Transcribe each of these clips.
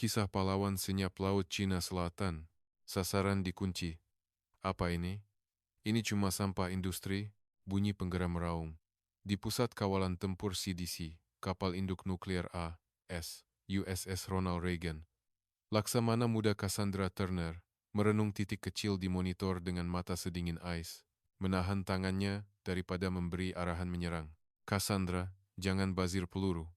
Kisah pahlawan senyap laut Cina Selatan. Sasaran dikunci. Apa ini? Ini cuma sampah industri, bunyi penggeram meraung. Di Pusat Kawalan Tempur CDC, kapal induk nuklir AS, USS Ronald Reagan. Laksamana muda Cassandra Turner, merenung titik kecil di monitor dengan mata sedingin ais, menahan tangannya daripada memberi arahan menyerang. Cassandra, jangan bazir peluru.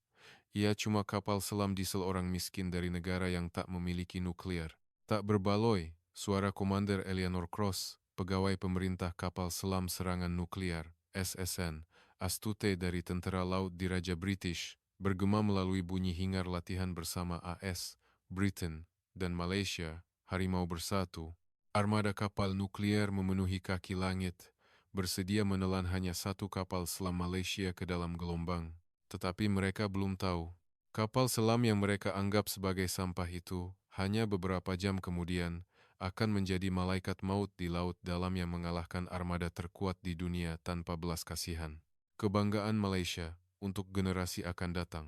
Ia cuma kapal selam diesel orang miskin dari negara yang tak memiliki nuklir. Tak berbaloi, suara Komander Eleanor Cross, pegawai pemerintah kapal selam serangan nuklir, SSN, Astute dari Tentara Laut Diraja British, bergema melalui bunyi hingar latihan bersama AS, Britain, dan Malaysia, Harimau Bersatu. Armada kapal nuklir memenuhi kaki langit, bersedia menelan hanya satu kapal selam Malaysia ke dalam gelombang. Tetapi mereka belum tahu, kapal selam yang mereka anggap sebagai sampah itu, hanya beberapa jam kemudian, akan menjadi malaikat maut di laut dalam yang mengalahkan armada terkuat di dunia tanpa belas kasihan. Kebanggaan Malaysia untuk generasi akan datang.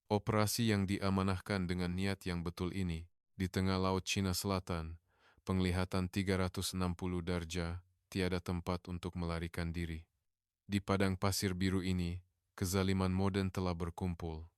Operasi yang diamanahkan dengan niat yang betul ini, di tengah laut Cina Selatan, penglihatan 360 darjah, tiada tempat untuk melarikan diri. Di padang pasir biru ini, kezaliman modern telah berkumpul.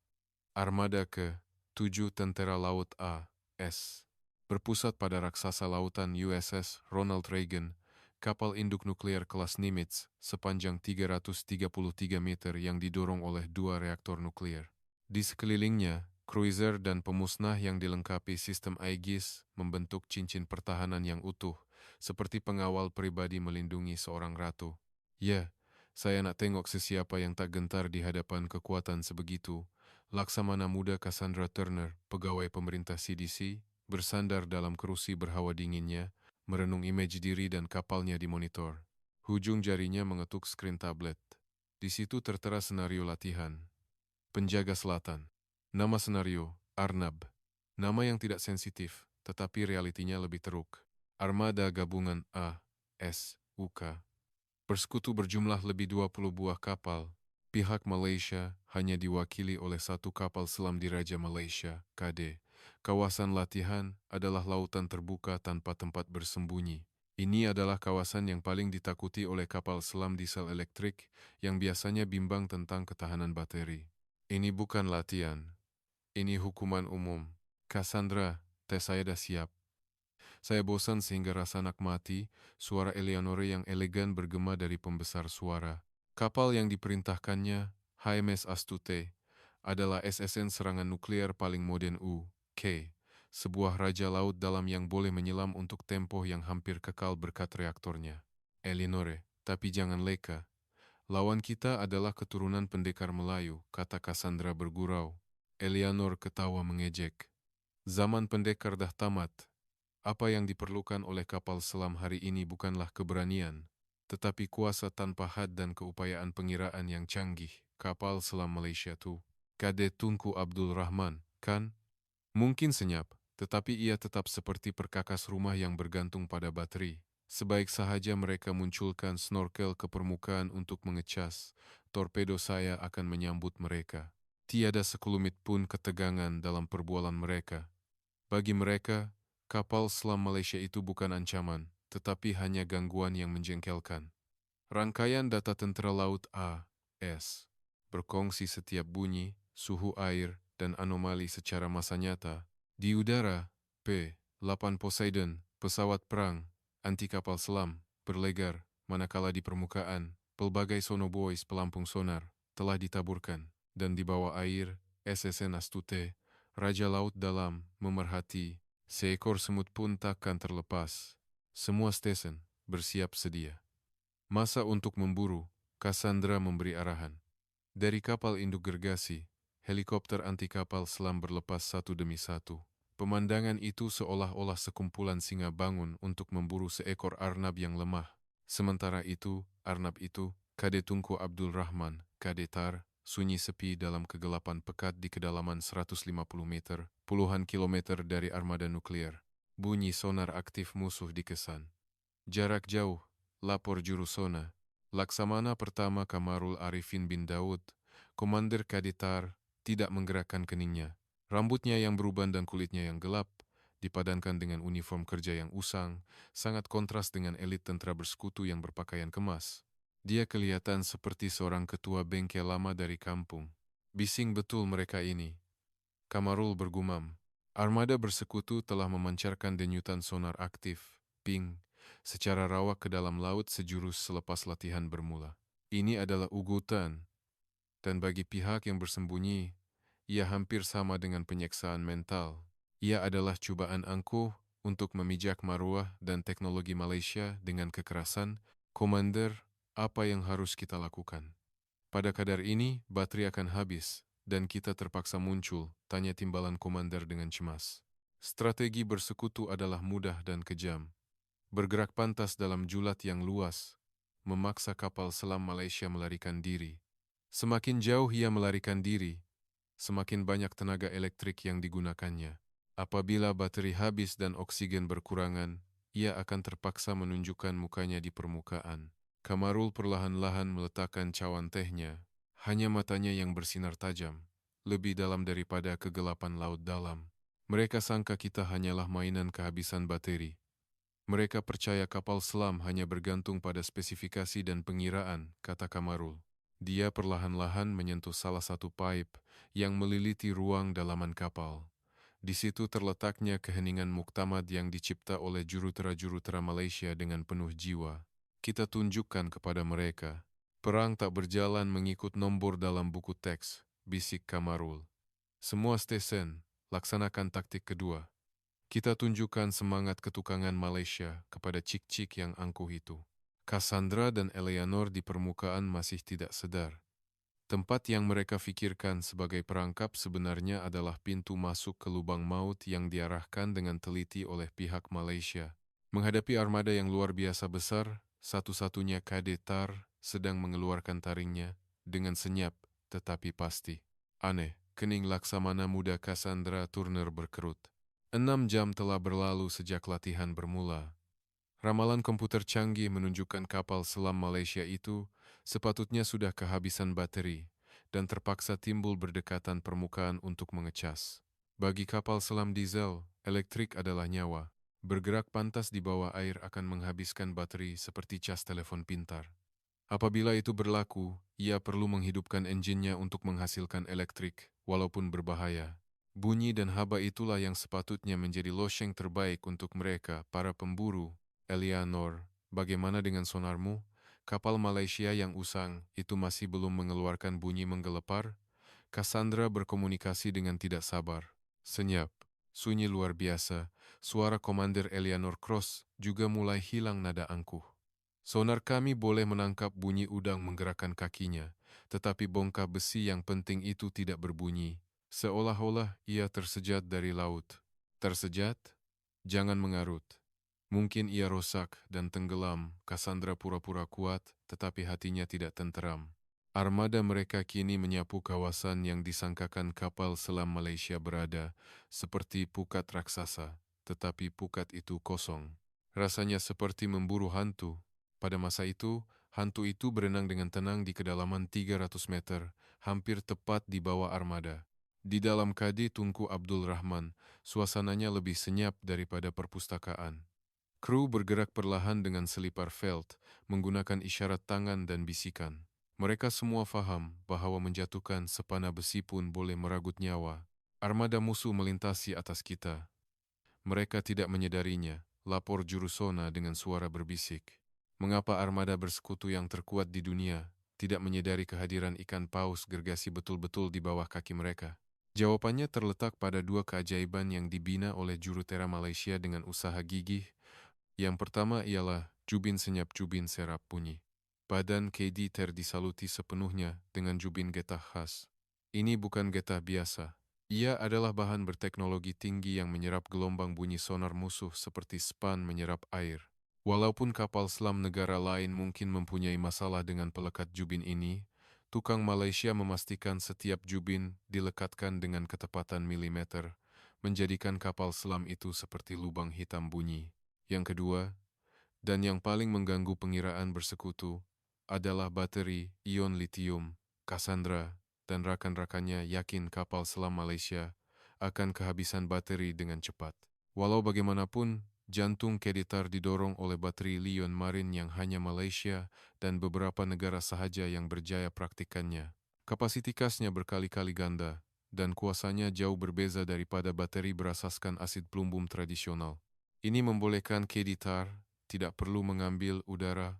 Armada ke-7 Tentara Laut AS berpusat pada raksasa lautan USS Ronald Reagan, kapal induk nuklir kelas Nimitz sepanjang 333 meter yang didorong oleh dua reaktor nuklir. Di sekelilingnya, cruiser dan pemusnah yang dilengkapi sistem Aegis membentuk cincin pertahanan yang utuh, seperti pengawal pribadi melindungi seorang ratu. Ya, saya nak tengok sesiapa yang tak gentar di hadapan kekuatan sebegitu. Laksamana muda Cassandra Turner, pegawai pemerintah CDC, bersandar dalam kerusi berhawa dinginnya, merenung image diri dan kapalnya di monitor. Hujung jarinya mengetuk skrin tablet. Di situ tertera senario latihan. Penjaga Selatan. Nama senario, Arnab. Nama yang tidak sensitif, tetapi realitinya lebih teruk. Armada Gabungan AS-UK. Persekutu berjumlah lebih 20 buah kapal. Pihak Malaysia hanya diwakili oleh satu kapal selam Diraja Malaysia, KD. Kawasan latihan adalah lautan terbuka tanpa tempat bersembunyi. Ini adalah kawasan yang paling ditakuti oleh kapal selam diesel elektrik yang biasanya bimbang tentang ketahanan bateri. Ini bukan latihan. Ini hukuman umum. Cassandra, tes saya dah siap. Saya bosan sehingga rasa nak mati, suara Eleanor yang elegan bergema dari pembesar suara. Kapal yang diperintahkannya, HMS Astute, adalah SSN serangan nuklir paling modern UK, sebuah raja laut dalam yang boleh menyelam untuk tempoh yang hampir kekal berkat reaktornya. Eleanor, tapi jangan leka. Lawan kita adalah keturunan pendekar Melayu, kata Cassandra bergurau. Eleanor ketawa mengejek. Zaman pendekar dah tamat. Apa yang diperlukan oleh kapal selam hari ini bukanlah keberanian, tetapi kuasa tanpa had dan keupayaan pengiraan yang canggih. Kapal selam Malaysia tu, KD Tunku Abdul Rahman, kan? Mungkin senyap, tetapi ia tetap seperti perkakas rumah yang bergantung pada bateri. Sebaik sahaja mereka munculkan snorkel ke permukaan untuk mengecas, torpedo saya akan menyambut mereka. Tiada sekelumit pun ketegangan dalam perbualan mereka. Bagi mereka, kapal selam Malaysia itu bukan ancaman, tetapi hanya gangguan yang menjengkelkan. Rangkaian data tentara laut AS berkongsi setiap bunyi, suhu air, dan anomali secara masa nyata. Di udara, P-8 Poseidon, pesawat perang, anti kapal selam, berlegar, manakala di permukaan, pelbagai sonobuoys pelampung sonar, telah ditaburkan, dan di bawah air, SSN Astute, Raja Laut Dalam, memerhati, seekor semut pun takkan terlepas. Semua stesen, bersiap sedia. Masa untuk memburu, Cassandra memberi arahan. Dari kapal induk gergasi, helikopter anti kapal selam berlepas satu demi satu. Pemandangan itu seolah-olah sekumpulan singa bangun untuk memburu seekor arnab yang lemah. Sementara itu, arnab itu, KD Tunku Abdul Rahman, KD Tar, sunyi sepi dalam kegelapan pekat di kedalaman 150 meter, puluhan kilometer dari armada nuklir. Bunyi sonar aktif musuh dikesan. Jarak jauh, lapor juru sona. Laksamana pertama Kamarul Arifin bin Daud, Komander KD Tar, tidak menggerakkan keningnya. Rambutnya yang beruban dan kulitnya yang gelap, dipadankan dengan uniform kerja yang usang, sangat kontras dengan elit tentara bersekutu yang berpakaian kemas. Dia kelihatan seperti seorang ketua bengkel lama dari kampung. Bising betul mereka ini, Kamarul bergumam. Armada bersekutu telah memancarkan denyutan sonar aktif, ping, secara rawak ke dalam laut sejurus selepas latihan bermula. Ini adalah ugutan, dan bagi pihak yang bersembunyi, ia hampir sama dengan penyiksaan mental. Ia adalah cubaan angkuh untuk memijak maruah dan teknologi Malaysia dengan kekerasan. Komander, apa yang harus kita lakukan? Pada kadar ini, baterai akan habis, dan kita terpaksa muncul, tanya timbalan komander dengan cemas. Strategi bersekutu adalah mudah dan kejam. Bergerak pantas dalam julat yang luas, memaksa kapal selam Malaysia melarikan diri. Semakin jauh ia melarikan diri, semakin banyak tenaga elektrik yang digunakannya. Apabila baterai habis dan oksigen berkurangan, ia akan terpaksa menunjukkan mukanya di permukaan. Kamarul perlahan-lahan meletakkan cawan tehnya. Hanya matanya yang bersinar tajam, lebih dalam daripada kegelapan laut dalam. Mereka sangka kita hanyalah mainan kehabisan bateri. Mereka percaya kapal selam hanya bergantung pada spesifikasi dan pengiraan, kata Kamarul. Dia perlahan-lahan menyentuh salah satu pipe yang meliliti ruang dalaman kapal. Di situ terletaknya keheningan muktamad yang dicipta oleh jurutera-jurutera Malaysia dengan penuh jiwa. Kita tunjukkan kepada mereka. Perang tak berjalan mengikut nombor dalam buku teks, bisik Kamarul. Semua stesen, laksanakan taktik kedua. Kita tunjukkan semangat ketukangan Malaysia kepada cik-cik yang angkuh itu. Cassandra dan Eleanor di permukaan masih tidak sedar. Tempat yang mereka fikirkan sebagai perangkap sebenarnya adalah pintu masuk ke lubang maut yang diarahkan dengan teliti oleh pihak Malaysia. Menghadapi armada yang luar biasa besar, satu-satunya KD Tar sedang mengeluarkan taringnya dengan senyap tetapi pasti. Aneh, kening Laksamana muda Cassandra Turner berkerut. 6 jam telah berlalu sejak latihan bermula. Ramalan komputer canggih menunjukkan kapal selam Malaysia itu sepatutnya sudah kehabisan bateri dan terpaksa timbul berdekatan permukaan untuk mengecas. Bagi kapal selam diesel, elektrik adalah nyawa. Bergerak pantas di bawah air akan menghabiskan bateri seperti cas telepon pintar. Apabila itu berlaku, ia perlu menghidupkan enjinnya untuk menghasilkan elektrik, walaupun berbahaya. Bunyi dan haba itulah yang sepatutnya menjadi losyeng terbaik untuk mereka, para pemburu. Eleanor, bagaimana dengan sonarmu? Kapal Malaysia yang usang itu masih belum mengeluarkan bunyi menggelepar? Cassandra berkomunikasi dengan tidak sabar. Senyap, sunyi luar biasa, suara Komander Eleanor Cross juga mulai hilang nada angkuh. Sonar kami boleh menangkap bunyi udang menggerakkan kakinya, tetapi bongkah besi yang penting itu tidak berbunyi, seolah-olah ia tersejat dari laut. Tersejat? Jangan mengarut. Mungkin ia rosak dan tenggelam, Cassandra pura-pura kuat, tetapi hatinya tidak tenteram. Armada mereka kini menyapu kawasan yang disangkakan kapal selam Malaysia berada, seperti pukat raksasa, tetapi pukat itu kosong. Rasanya seperti memburu hantu. Pada masa itu, hantu itu berenang dengan tenang di kedalaman 300 meter, hampir tepat di bawah armada. Di dalam kadi Tunku Abdul Rahman, suasananya lebih senyap daripada perpustakaan. Kru bergerak perlahan dengan selipar felt, menggunakan isyarat tangan dan bisikan. Mereka semua faham bahwa menjatuhkan sepana besi pun boleh meragut nyawa. Armada musuh melintasi atas kita. Mereka tidak menyadarinya, lapor Jurusona dengan suara berbisik. Mengapa armada bersekutu yang terkuat di dunia tidak menyadari kehadiran ikan paus gergasi betul-betul di bawah kaki mereka? Jawabannya terletak pada dua keajaiban yang dibina oleh jurutera Malaysia dengan usaha gigih. Yang pertama ialah jubin senyap jubin serap bunyi. Badan KD terdisaluti sepenuhnya dengan jubin getah khas. Ini bukan getah biasa. Ia adalah bahan berteknologi tinggi yang menyerap gelombang bunyi sonar musuh seperti span menyerap air. Walaupun kapal selam negara lain mungkin mempunyai masalah dengan pelekat jubin ini, tukang Malaysia memastikan setiap jubin dilekatkan dengan ketepatan milimeter, menjadikan kapal selam itu seperti lubang hitam bunyi. Yang kedua, dan yang paling mengganggu pengiraan bersekutu, adalah bateri ion litium. Cassandra dan rakan-rakannya yakin kapal selam Malaysia akan kehabisan bateri dengan cepat. Walau bagaimanapun, jantung Keditar didorong oleh bateri Lion Marine yang hanya Malaysia dan beberapa negara sahaja yang berjaya praktikannya. Kapasitasnya berkali-kali ganda, dan kuasanya jauh berbeza daripada bateri berasaskan asid plumbum tradisional. Ini membolehkan Keditar tidak perlu mengambil udara,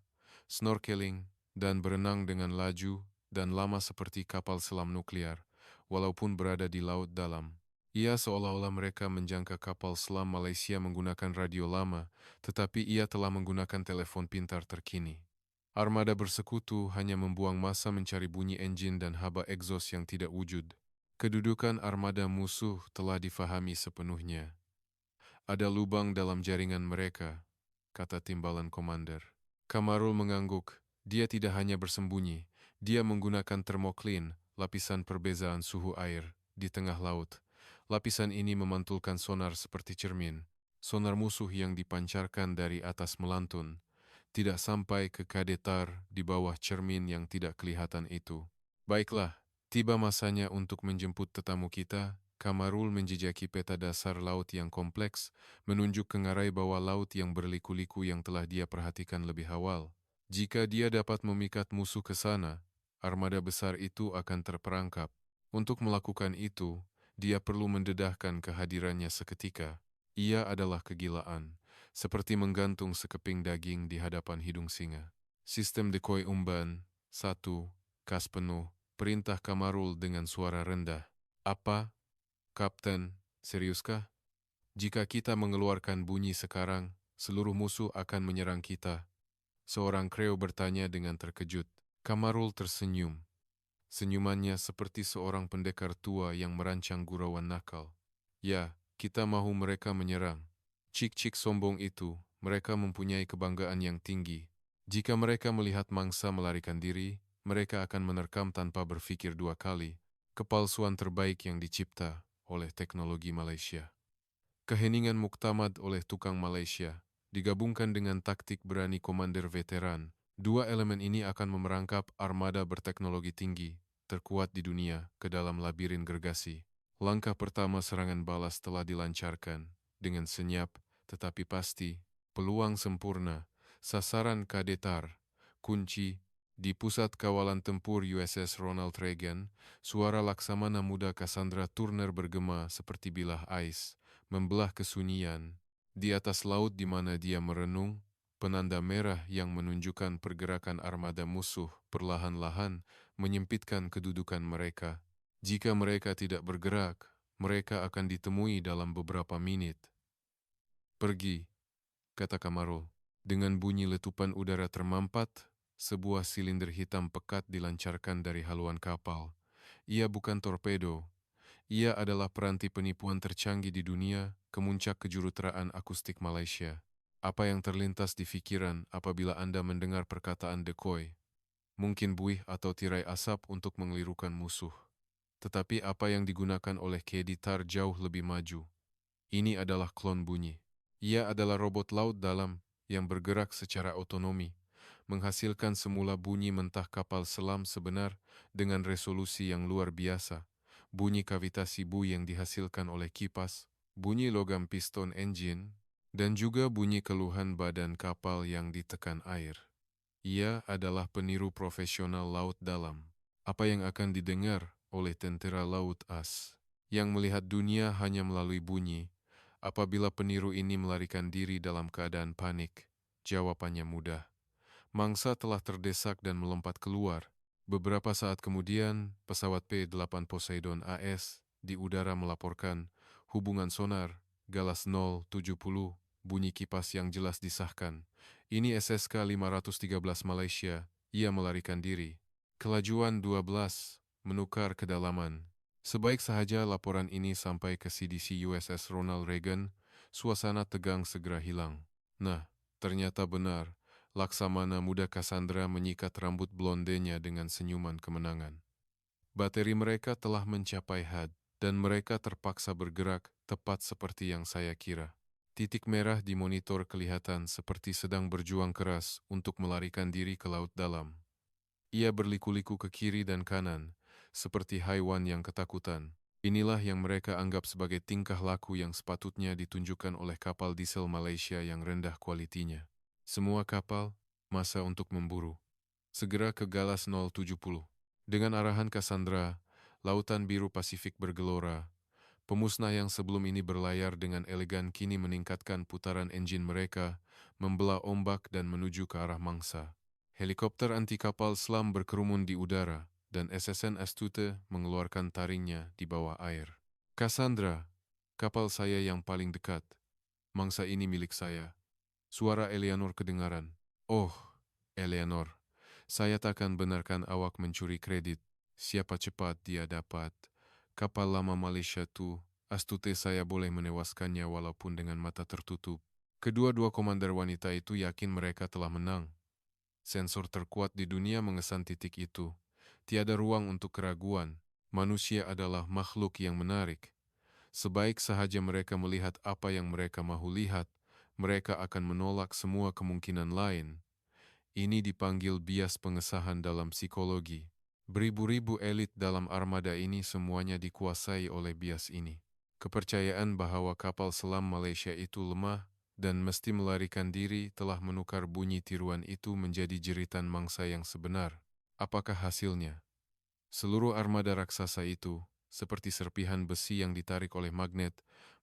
snorkeling, dan berenang dengan laju dan lama seperti kapal selam nuklir, walaupun berada di laut dalam. Ia seolah-olah mereka menjangka kapal selam Malaysia menggunakan radio lama, tetapi ia telah menggunakan telepon pintar terkini. Armada bersekutu hanya membuang masa mencari bunyi enjin dan haba egsos yang tidak wujud. Kedudukan armada musuh telah difahami sepenuhnya. Ada lubang dalam jaringan mereka, kata timbalan komander. Kamarul mengangguk. Dia tidak hanya bersembunyi, dia menggunakan thermocline, lapisan perbezaan suhu air, di tengah laut. Lapisan ini memantulkan sonar seperti cermin. Sonar musuh yang dipancarkan dari atas melantun, tidak sampai ke Keditar di bawah cermin yang tidak kelihatan itu. Baiklah, tiba masanya untuk menjemput tetamu kita. Kamarul menjejaki peta dasar laut yang kompleks, menunjuk ke ngarai bawah laut yang berliku-liku yang telah dia perhatikan lebih awal. Jika dia dapat memikat musuh ke sana, armada besar itu akan terperangkap. Untuk melakukan itu, dia perlu mendedahkan kehadirannya seketika. Ia adalah kegilaan, seperti menggantung sekeping daging di hadapan hidung singa. Sistem decoy umban, 1, kas penuh, perintah Kamarul dengan suara rendah. Apa? Kapten, seriuskah? Jika kita mengeluarkan bunyi sekarang, seluruh musuh akan menyerang kita. Seorang kreo bertanya dengan terkejut. Kamarul tersenyum. Senyumannya seperti seorang pendekar tua yang merancang gurauan nakal. Ya, kita mahu mereka menyerang. Cik-cik sombong itu, mereka mempunyai kebanggaan yang tinggi. Jika mereka melihat mangsa melarikan diri, mereka akan menerkam tanpa berpikir dua kali. Kepalsuan terbaik yang dicipta oleh teknologi Malaysia. Keheningan muktamad oleh tukang Malaysia, digabungkan dengan taktik berani komander veteran. Dua elemen ini akan memerangkap armada berteknologi tinggi, terkuat di dunia, ke dalam labirin gergasi. Langkah pertama serangan balas telah dilancarkan, dengan senyap, tetapi pasti, peluang sempurna, sasaran Keditar, kunci, di pusat kawalan tempur USS Ronald Reagan, suara Laksamana muda Cassandra Turner bergema seperti bilah ais, membelah kesunyian. Di atas laut di mana dia merenung, penanda merah yang menunjukkan pergerakan armada musuh perlahan-lahan menyempitkan kedudukan mereka. Jika mereka tidak bergerak, mereka akan ditemui dalam beberapa menit. Pergi, kata Kamarul. Dengan bunyi letupan udara termampat, sebuah silinder hitam pekat dilancarkan dari haluan kapal. Ia bukan torpedo. Ia adalah peranti penipuan tercanggih di dunia, kemuncak kejuruteraan akustik Malaysia. Apa yang terlintas di pikiran apabila Anda mendengar perkataan decoy? Mungkin buih atau tirai asap untuk mengelirukan musuh. Tetapi apa yang digunakan oleh Keditar jauh lebih maju. Ini adalah klon bunyi. Ia adalah robot laut dalam yang bergerak secara otonomi, menghasilkan semula bunyi mentah kapal selam sebenar dengan resolusi yang luar biasa, bunyi kavitasi bui yang dihasilkan oleh kipas, bunyi logam piston engine, dan juga bunyi keluhan badan kapal yang ditekan air. Ia adalah peniru profesional laut dalam. Apa yang akan didengar oleh tentera laut as yang melihat dunia hanya melalui bunyi? Apabila peniru ini melarikan diri dalam keadaan panik, jawabannya mudah. Mangsa telah terdesak dan melompat keluar. Beberapa saat kemudian, pesawat P-8 Poseidon AS di udara melaporkan hubungan sonar, galas 070, bunyi kipas yang jelas disahkan. Ini SSK 513 Malaysia, ia melarikan diri. Kelajuan 12, menukar kedalaman. Sebaik sahaja laporan ini sampai ke CDC USS Ronald Reagan, suasana tegang segera hilang. Nah, ternyata benar, Laksamana muda Cassandra menyikat rambut blondenya dengan senyuman kemenangan. Bateri mereka telah mencapai had, dan mereka terpaksa bergerak tepat seperti yang saya kira. Titik merah di monitor kelihatan seperti sedang berjuang keras untuk melarikan diri ke laut dalam. Ia berliku-liku ke kiri dan kanan, seperti haiwan yang ketakutan. Inilah yang mereka anggap sebagai tingkah laku yang sepatutnya ditunjukkan oleh kapal diesel Malaysia yang rendah kualitinya. Semua kapal, masa untuk memburu. Segera ke Galas 070. Dengan arahan Cassandra, Lautan Biru Pasifik bergelora. Pemusnah yang sebelum ini berlayar dengan elegan kini meningkatkan putaran enjin mereka, membelah ombak dan menuju ke arah mangsa. Helikopter anti kapal selam berkerumun di udara, dan SSN Astute mengeluarkan taringnya di bawah air. Cassandra, kapal saya yang paling dekat. Mangsa ini milik saya. Suara Eleanor kedengaran. Oh, Eleanor, saya takkan benarkan awak mencuri kredit. Siapa cepat dia dapat. Kapal lama Malaysia tu, Astute saya boleh menewaskannya walaupun dengan mata tertutup. Kedua-dua komander wanita itu yakin mereka telah menang. Sensor terkuat di dunia mengesan titik itu. Tiada ruang untuk keraguan. Manusia adalah makhluk yang menarik. Sebaik sahaja mereka melihat apa yang mereka mahu lihat, mereka akan menolak semua kemungkinan lain. Ini dipanggil bias pengesahan dalam psikologi. Beribu-ribu elit dalam armada ini semuanya dikuasai oleh bias ini. Kepercayaan bahwa kapal selam Malaysia itu lemah dan mesti melarikan diri telah menukar bunyi tiruan itu menjadi jeritan mangsa yang sebenar. Apakah hasilnya? Seluruh armada raksasa itu, seperti serpihan besi yang ditarik oleh magnet,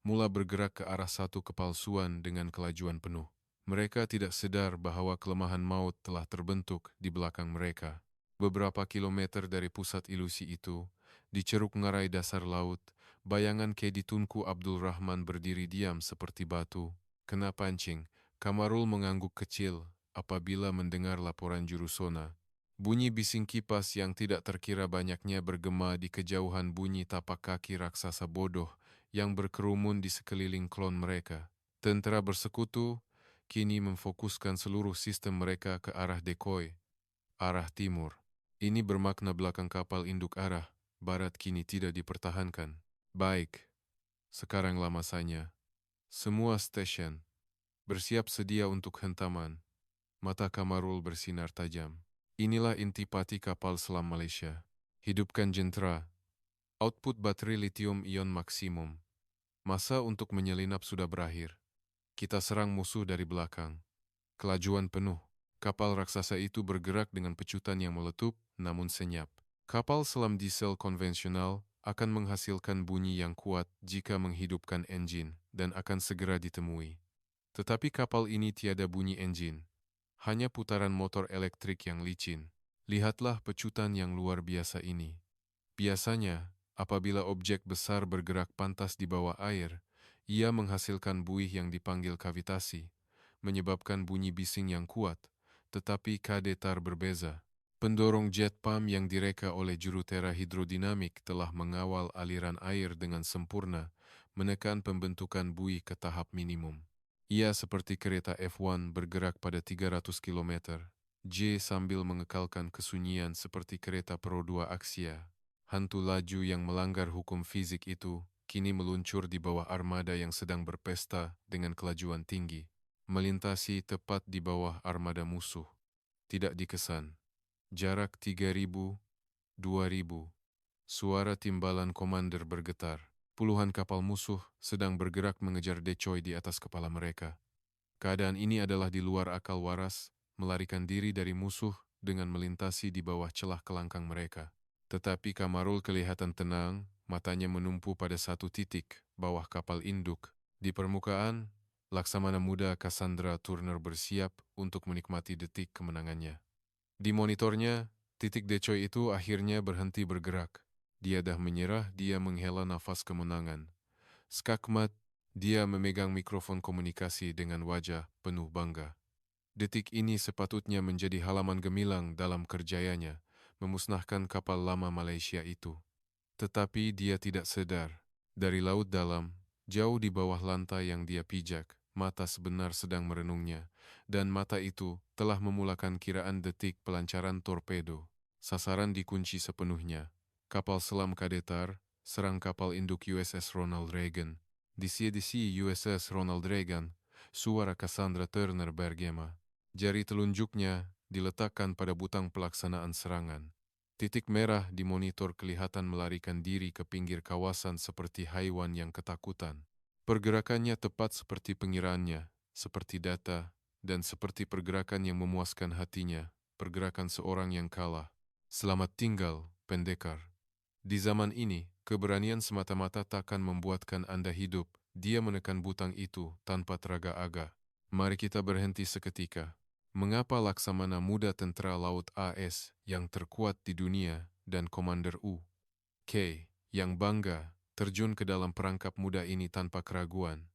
mula bergerak ke arah satu kepalsuan dengan kelajuan penuh. Mereka tidak sadar bahwa kelemahan maut telah terbentuk di belakang mereka. Beberapa kilometer dari pusat ilusi itu, di ceruk ngarai dasar laut, bayangan Kedi Tunku Abdul Rahman berdiri diam seperti batu. Kena pancing, Kamarul mengangguk kecil apabila mendengar laporan jurusona. Bunyi bising kipas yang tidak terkira banyaknya bergema di kejauhan bunyi tapak kaki raksasa bodoh yang berkerumun di sekeliling klon mereka. Tentara bersekutu kini memfokuskan seluruh sistem mereka ke arah decoy, arah timur. Ini bermakna belakang kapal induk arah barat kini tidak dipertahankan. Baik, sekarang masanya. Semua stesen bersiap sedia untuk hentaman. Mata Kamarul bersinar tajam. Inilah intipati kapal selam Malaysia. Hidupkan jentera. Output baterai lithium-ion maksimum. Masa untuk menyelinap sudah berakhir. Kita serang musuh dari belakang. Kelajuan penuh. Kapal raksasa itu bergerak dengan pecutan yang meletup, namun senyap. Kapal selam diesel konvensional akan menghasilkan bunyi yang kuat jika menghidupkan enjin dan akan segera ditemui. Tetapi kapal ini tiada bunyi enjin. Hanya putaran motor elektrik yang licin. Lihatlah pecutan yang luar biasa ini. Biasanya, apabila objek besar bergerak pantas di bawah air, ia menghasilkan buih yang dipanggil kavitasi, menyebabkan bunyi bising yang kuat, tetapi kadetar berbeza. Pendorong jet pump yang direka oleh jurutera hidrodinamik telah mengawal aliran air dengan sempurna, menekan pembentukan buih ke tahap minimum. Ia seperti kereta F1 bergerak pada 300 km. J sambil mengekalkan kesunyian seperti kereta Pro 2 Aksia. Hantu laju yang melanggar hukum fisik itu kini meluncur di bawah armada yang sedang berpesta dengan kelajuan tinggi. Melintasi tepat di bawah armada musuh. Tidak dikesan. Jarak 3.000, 2.000. Suara timbalan komander bergetar. Puluhan kapal musuh sedang bergerak mengejar decoy di atas kepala mereka. Keadaan ini adalah di luar akal waras, melarikan diri dari musuh dengan melintasi di bawah celah kelangkang mereka. Tetapi Kamarul kelihatan tenang, matanya menumpu pada satu titik, bawah kapal induk. Di permukaan, Laksamana muda Cassandra Turner bersiap untuk menikmati detik kemenangannya. Di monitornya, titik decoy itu akhirnya berhenti bergerak. Dia dah menyerah, dia menghela nafas kemenangan. Skakmat, dia memegang mikrofon komunikasi dengan wajah penuh bangga. Detik ini sepatutnya menjadi halaman gemilang dalam kerjayanya, memusnahkan kapal lama Malaysia itu. Tetapi dia tidak sadar. Dari laut dalam, jauh di bawah lantai yang dia pijak, mata sebenar sedang merenungnya, dan mata itu telah memulakan kiraan detik pelancaran torpedo. Sasaran dikunci sepenuhnya. Kapal selam kadetar serang kapal induk USS Ronald Reagan. Di USS Ronald Reagan, suara Cassandra Turner bergema. Jari telunjuknya diletakkan pada butang pelaksanaan serangan. Titik merah di monitor kelihatan melarikan diri ke pinggir kawasan seperti haiwan yang ketakutan. Pergerakannya tepat seperti pengiraannya, seperti data, dan seperti pergerakan yang memuaskan hatinya, pergerakan seorang yang kalah. Selamat tinggal, pendekar. Di zaman ini, keberanian semata-mata takkan membuatkan Anda hidup. Dia menekan butang itu tanpa teraga-aga. Mari kita berhenti seketika. Mengapa Laksamana Muda Tentara Laut AS yang terkuat di dunia dan Komander U.K. yang bangga terjun ke dalam perangkap muda ini tanpa keraguan?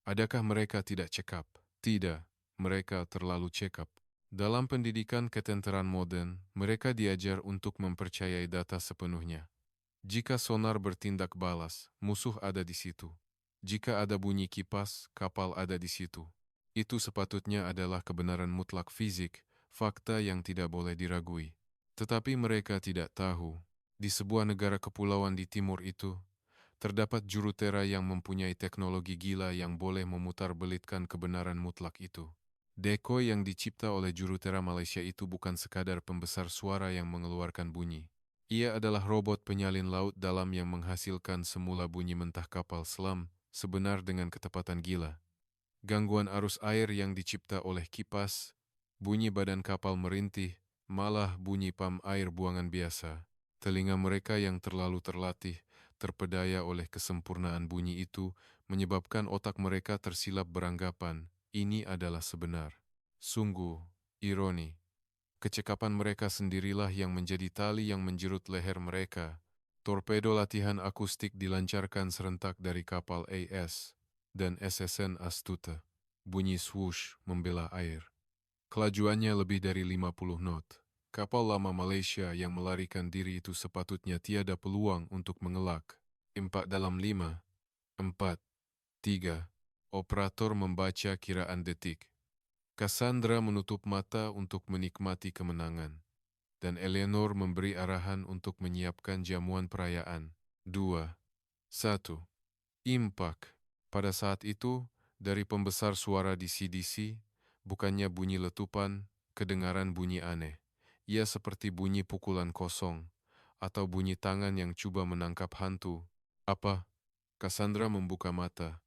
Adakah mereka tidak cekap? Tidak, mereka terlalu cekap. Dalam pendidikan ketenteraan modern, mereka diajar untuk mempercayai data sepenuhnya. Jika sonar bertindak balas, musuh ada di situ. Jika ada bunyi kipas, kapal ada di situ. Itu sepatutnya adalah kebenaran mutlak fisik, fakta yang tidak boleh diragui. Tetapi mereka tidak tahu, di sebuah negara kepulauan di timur itu, terdapat jurutera yang mempunyai teknologi gila yang boleh memutarbelitkan kebenaran mutlak itu. Decoy yang dicipta oleh jurutera Malaysia itu bukan sekadar pembesar suara yang mengeluarkan bunyi. Ia adalah robot penyalin laut dalam yang menghasilkan semula bunyi mentah kapal selam, sebenar dengan ketepatan gila. Gangguan arus air yang dicipta oleh kipas, bunyi badan kapal merintih, malah bunyi pam air buangan biasa. Telinga mereka yang terlalu terlatih, terpedaya oleh kesempurnaan bunyi itu, menyebabkan otak mereka tersilap beranggapan, ini adalah sebenar. Sungguh, ironi. Kecekapan mereka sendirilah yang menjadi tali yang menjerut leher mereka. Torpedo latihan akustik dilancarkan serentak dari kapal AS dan SSN Astuta. Bunyi swoosh membela air. Kelajuannya lebih dari 50 knot. Kapal lama Malaysia yang melarikan diri itu sepatutnya tiada peluang untuk mengelak. 4 dalam 5, 4, 3. Operator membaca kiraan detik. Cassandra menutup mata untuk menikmati kemenangan, dan Eleanor memberi arahan untuk menyiapkan jamuan perayaan. 2, 1. Impak. Pada saat itu, dari pembesar suara di CDC, bukannya bunyi letupan, kedengaran bunyi aneh. Ia seperti bunyi pukulan kosong, atau bunyi tangan yang coba menangkap hantu. Apa? Cassandra membuka mata.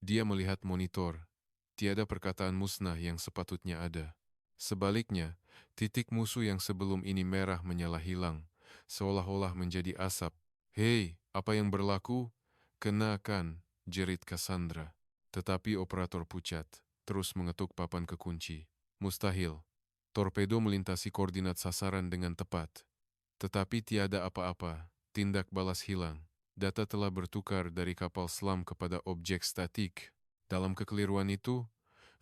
Dia melihat monitor. Tiada perkataan musnah yang sepatutnya ada. Sebaliknya, titik musuh yang sebelum ini merah menyala hilang, seolah-olah menjadi asap. Hei, apa yang berlaku? Kenakan, jerit Cassandra. Tetapi operator pucat, terus mengetuk papan kekunci. Mustahil. Torpedo melintasi koordinat sasaran dengan tepat. Tetapi tiada apa-apa, tindak balas hilang. Data telah bertukar dari kapal selam kepada objek statik. Dalam kekeliruan itu,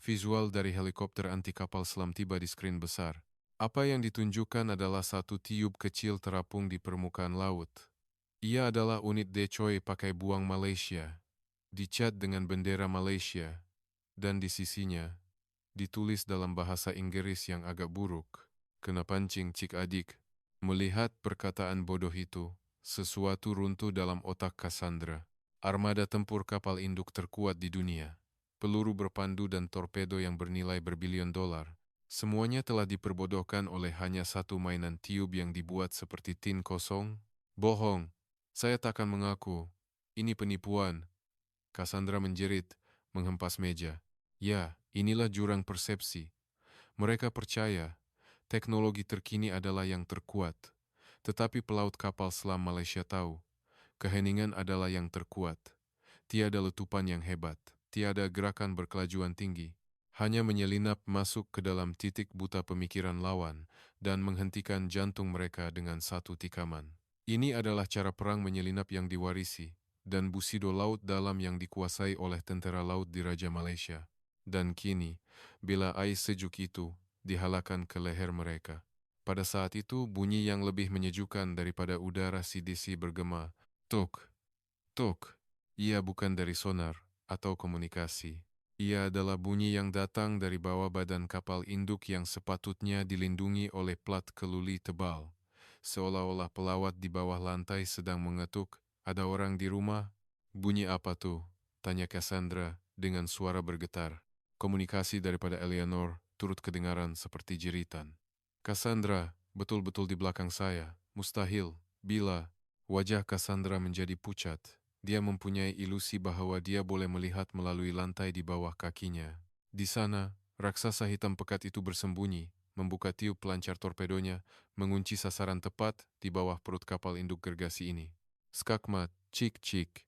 visual dari helikopter anti kapal selam tiba di skrin besar. Apa yang ditunjukkan adalah satu tiub kecil terapung di permukaan laut. Ia adalah unit decoy pakai buang Malaysia, dicat dengan bendera Malaysia, dan di sisinya, ditulis dalam bahasa Inggris yang agak buruk. Kena pancing, cik adik. Melihat perkataan bodoh itu, sesuatu runtuh dalam otak Cassandra. Armada tempur kapal induk terkuat di dunia. Peluru berpandu dan torpedo yang bernilai berbilion dolar. Semuanya telah diperbodohkan oleh hanya satu mainan tiub yang dibuat seperti tin kosong. Bohong. Saya takkan mengaku. Ini penipuan. Cassandra menjerit, menghempas meja. Ya, inilah jurang persepsi. Mereka percaya teknologi terkini adalah yang terkuat. Tetapi pelaut kapal selam Malaysia tahu, keheningan adalah yang terkuat. Tiada letupan yang hebat, tiada gerakan berkelajuan tinggi. Hanya menyelinap masuk ke dalam titik buta pemikiran lawan dan menghentikan jantung mereka dengan satu tikaman. Ini adalah cara perang menyelinap yang diwarisi dan busido laut dalam yang dikuasai oleh tentara laut di Raja Malaysia. Dan kini, bila air sejuk itu dihalakan ke leher mereka. Pada saat itu, bunyi yang lebih menyejukkan daripada udara CDC bergema. Tok, tok. Ia bukan dari sonar atau komunikasi. Ia adalah bunyi yang datang dari bawah badan kapal induk yang sepatutnya dilindungi oleh plat keluli tebal. Seolah-olah pelawat di bawah lantai sedang mengetuk. Ada orang di rumah? Bunyi apa tuh? Tanya Cassandra dengan suara bergetar. Komunikasi daripada Eleanor turut kedengaran seperti jeritan. Cassandra, betul-betul di belakang saya, Mustahil. Bila wajah Cassandra menjadi pucat, dia mempunyai ilusi bahwa dia boleh melihat melalui lantai di bawah kakinya. Di sana, raksasa hitam pekat itu bersembunyi, membuka tiup pelancar torpedonya, mengunci sasaran tepat di bawah perut kapal induk gergasi ini. Skakmat, cik-cik,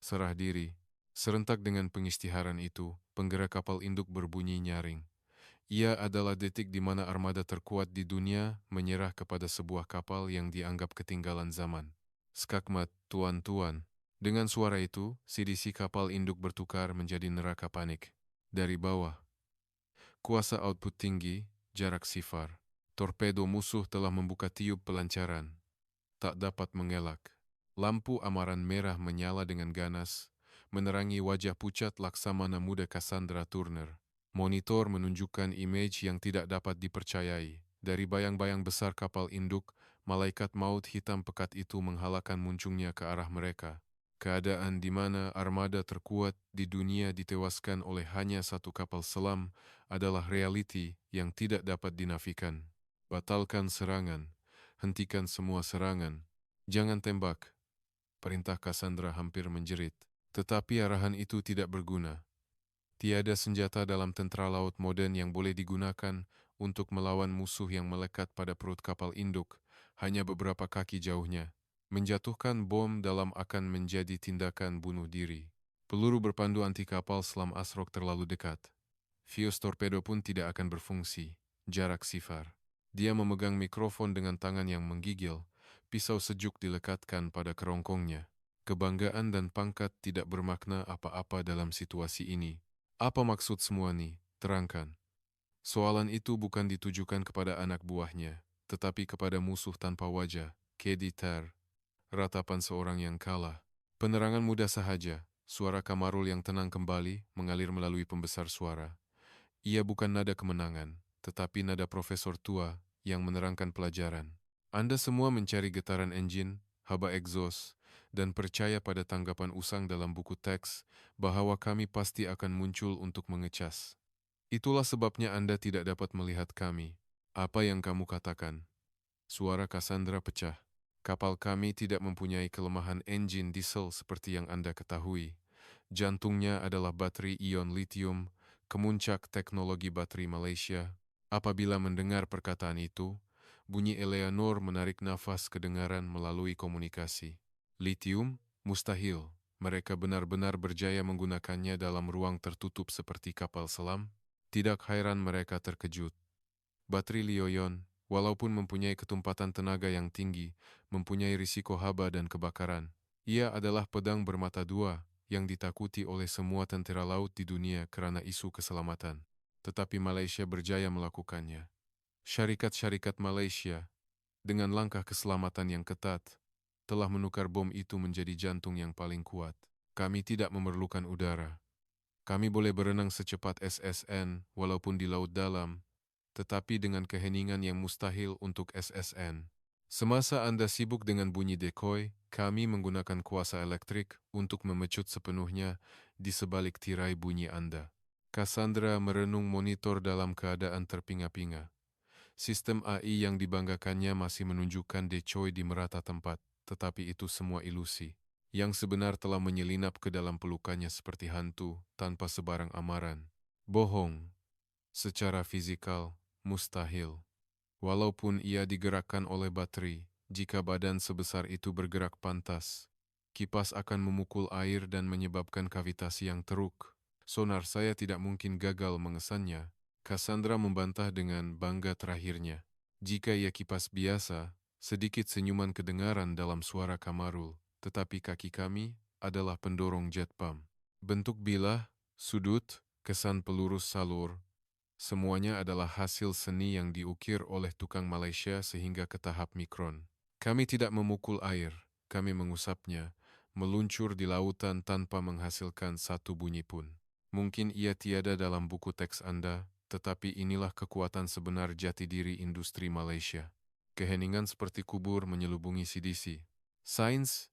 serah diri. Serentak dengan pengisytiharan itu, penggerak kapal induk berbunyi nyaring. Ia adalah detik di mana armada terkuat di dunia menyerah kepada sebuah kapal yang dianggap ketinggalan zaman. Skakmat, tuan-tuan. Dengan suara itu, CDC kapal induk bertukar menjadi neraka panik. Dari bawah, kuasa output tinggi, jarak sifar. Torpedo musuh telah membuka tiup pelancaran. Tak dapat mengelak. Lampu amaran merah menyala dengan ganas, menerangi wajah pucat Laksamana muda Cassandra Turner. Monitor menunjukkan image yang tidak dapat dipercayai. Dari bayang-bayang besar kapal induk, malaikat maut hitam pekat itu menghalalkan munculnya ke arah mereka. Keadaan di mana armada terkuat di dunia ditewaskan oleh hanya satu kapal selam adalah realiti yang tidak dapat dinafikan. Batalkan serangan, hentikan semua serangan, jangan tembak. Perintah Cassandra hampir menjerit, tetapi arahan itu tidak berguna. Tiada senjata dalam tentara laut modern yang boleh digunakan untuk melawan musuh yang melekat pada perut kapal induk, hanya beberapa kaki jauhnya. Menjatuhkan bom dalam akan menjadi tindakan bunuh diri. Peluru berpandu anti kapal selam Asrock terlalu dekat. Fuse torpedo pun tidak akan berfungsi. Jarak sifar. Dia memegang mikrofon dengan tangan yang menggigil. Pisau sejuk dilekatkan pada kerongkongnya. Kebanggaan dan pangkat tidak bermakna apa-apa dalam situasi ini. Apa maksud semua ini? Terangkan. Soalan itu bukan ditujukan kepada anak buahnya, tetapi kepada musuh tanpa wajah, Keditar. Ratapan seorang yang kalah. Penerangan mudah sahaja. Suara Kamarul yang tenang kembali mengalir melalui pembesar suara. Ia bukan nada kemenangan, tetapi nada profesor tua yang menerangkan pelajaran. Anda semua mencari getaran enjin, haba egzos, dan percaya pada tanggapan usang dalam buku teks bahwa kami pasti akan muncul untuk mengecas. Itulah sebabnya Anda tidak dapat melihat kami. Apa yang kamu katakan? Suara Cassandra pecah. Kapal kami tidak mempunyai kelemahan enjin diesel seperti yang Anda ketahui. Jantungnya adalah baterai ion lithium, kemuncak teknologi baterai Malaysia. Apabila mendengar perkataan itu, bunyi Eleanor menarik nafas kedengaran melalui komunikasi. Lithium? Mustahil. Mereka benar-benar berjaya menggunakannya dalam ruang tertutup seperti kapal selam. Tidak heran mereka terkejut. Baterai Lioyon, walaupun mempunyai ketumpatan tenaga yang tinggi, mempunyai risiko haba dan kebakaran. Ia adalah pedang bermata dua yang ditakuti oleh semua tentara laut di dunia kerana isu keselamatan. Tetapi Malaysia berjaya melakukannya. Syarikat-syarikat Malaysia, dengan langkah keselamatan yang ketat, telah menukar bom itu menjadi jantung yang paling kuat. Kami tidak memerlukan udara. Kami boleh berenang secepat SSN walaupun di laut dalam, tetapi dengan keheningan yang mustahil untuk SSN. Semasa Anda sibuk dengan bunyi decoy, kami menggunakan kuasa elektrik untuk memecut sepenuhnya di sebalik tirai bunyi Anda. Cassandra merenung monitor dalam keadaan terpinga-pinga. Sistem AI yang dibanggakannya masih menunjukkan decoy di merata tempat, tetapi itu semua ilusi. Yang sebenar telah menyelinap ke dalam pelukannya seperti hantu tanpa sebarang amaran. Bohong. Secara fizikal, mustahil. Walaupun ia digerakkan oleh baterai, jika badan sebesar itu bergerak pantas, kipas akan memukul air dan menyebabkan kavitasi yang teruk. Sonar saya tidak mungkin gagal mengesannya. Cassandra membantah dengan bangga terakhirnya. Jika ia kipas biasa, sedikit senyuman kedengaran dalam suara Kamarul, tetapi kaki kami adalah pendorong jet pump. Bentuk bilah, sudut, kesan peluru salur, semuanya adalah hasil seni yang diukir oleh tukang Malaysia sehingga ke tahap mikron. Kami tidak memukul air, kami mengusapnya, meluncur di lautan tanpa menghasilkan satu bunyi pun. Mungkin ia tiada dalam buku teks Anda, tetapi inilah kekuatan sebenar jati diri industri Malaysia. Keheningan seperti kubur menyelubungi CDC. Sains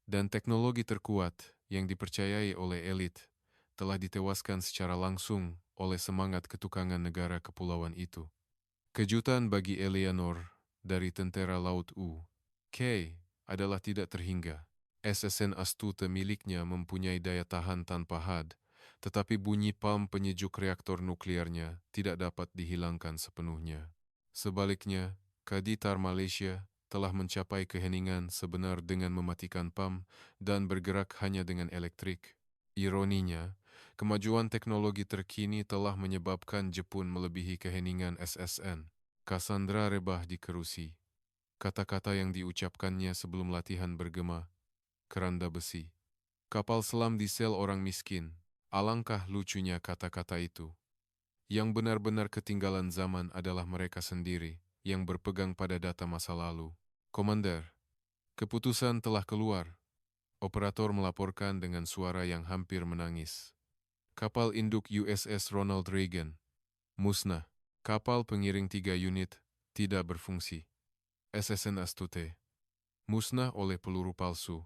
dan teknologi terkuat yang dipercayai oleh elit telah ditewaskan secara langsung oleh semangat ketukangan negara kepulauan itu. Kejutan bagi Eleanor dari Tentera Laut U. adalah tidak terhingga. SSN Astute miliknya mempunyai daya tahan tanpa had, tetapi bunyi pam penyejuk reaktor nuklearnya tidak dapat dihilangkan sepenuhnya. Sebaliknya, Kaditar Malaysia telah mencapai keheningan sebenar dengan mematikan pam dan bergerak hanya dengan elektrik. Ironinya, kemajuan teknologi terkini telah menyebabkan Jepun melebihi keheningan SSN. Cassandra rebah di kerusi. Kata-kata yang diucapkannya sebelum latihan bergema, keranda besi. Kapal selam di sel orang miskin. Alangkah lucunya kata-kata itu. Yang benar-benar ketinggalan zaman adalah mereka sendiri yang berpegang pada data masa lalu. Komander, keputusan telah keluar. Operator melaporkan dengan suara yang hampir menangis. Kapal induk USS Ronald Reagan musnah. Kapal pengiring 3 unit tidak berfungsi. SSN Astute musnah oleh peluru palsu.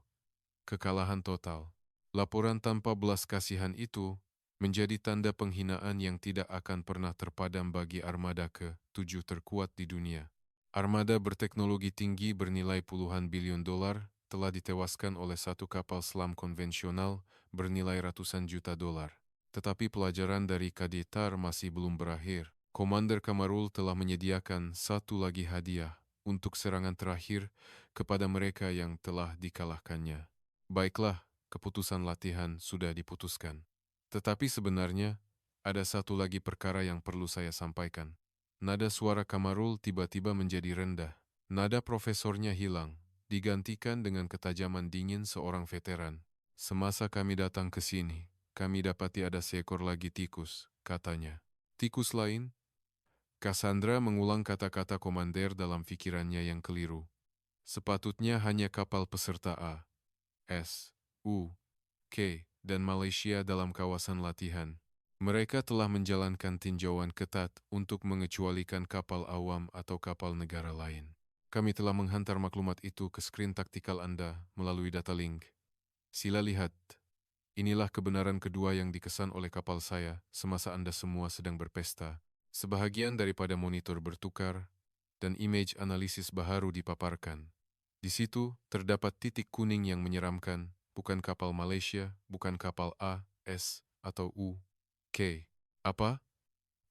Kekalahan total. Laporan tanpa belas kasihan itu menjadi tanda penghinaan yang tidak akan pernah terpadam bagi armada ke-7 terkuat di dunia. Armada berteknologi tinggi bernilai puluhan bilion dolar telah ditewaskan oleh satu kapal selam konvensional bernilai ratusan juta dolar. Tetapi pelajaran dari Kaditar masih belum berakhir. Komander Kamarul telah menyediakan satu lagi hadiah untuk serangan terakhir kepada mereka yang telah dikalahkannya. Baiklah, keputusan latihan sudah diputuskan. Tetapi sebenarnya, ada satu lagi perkara yang perlu saya sampaikan. Nada suara Kamarul tiba-tiba menjadi rendah. Nada profesornya hilang, digantikan dengan ketajaman dingin seorang veteran. Semasa kami datang ke sini, kami dapati ada seekor lagi tikus, katanya. Tikus lain? Cassandra mengulang kata-kata komander dalam pikirannya yang keliru. Sepatutnya hanya kapal peserta A, S, U, K, dan Malaysia dalam kawasan latihan. Mereka telah menjalankan tinjauan ketat untuk mengecualikan kapal awam atau kapal negara lain. Kami telah menghantar maklumat itu ke skrin taktikal Anda melalui data link. Sila lihat. Inilah kebenaran kedua yang dikesan oleh kapal saya semasa Anda semua sedang berpesta. Sebahagian daripada monitor bertukar dan image analisis baharu dipaparkan. Di situ terdapat titik kuning yang menyeramkan, bukan kapal Malaysia, bukan kapal A, S, atau U, K. Apa?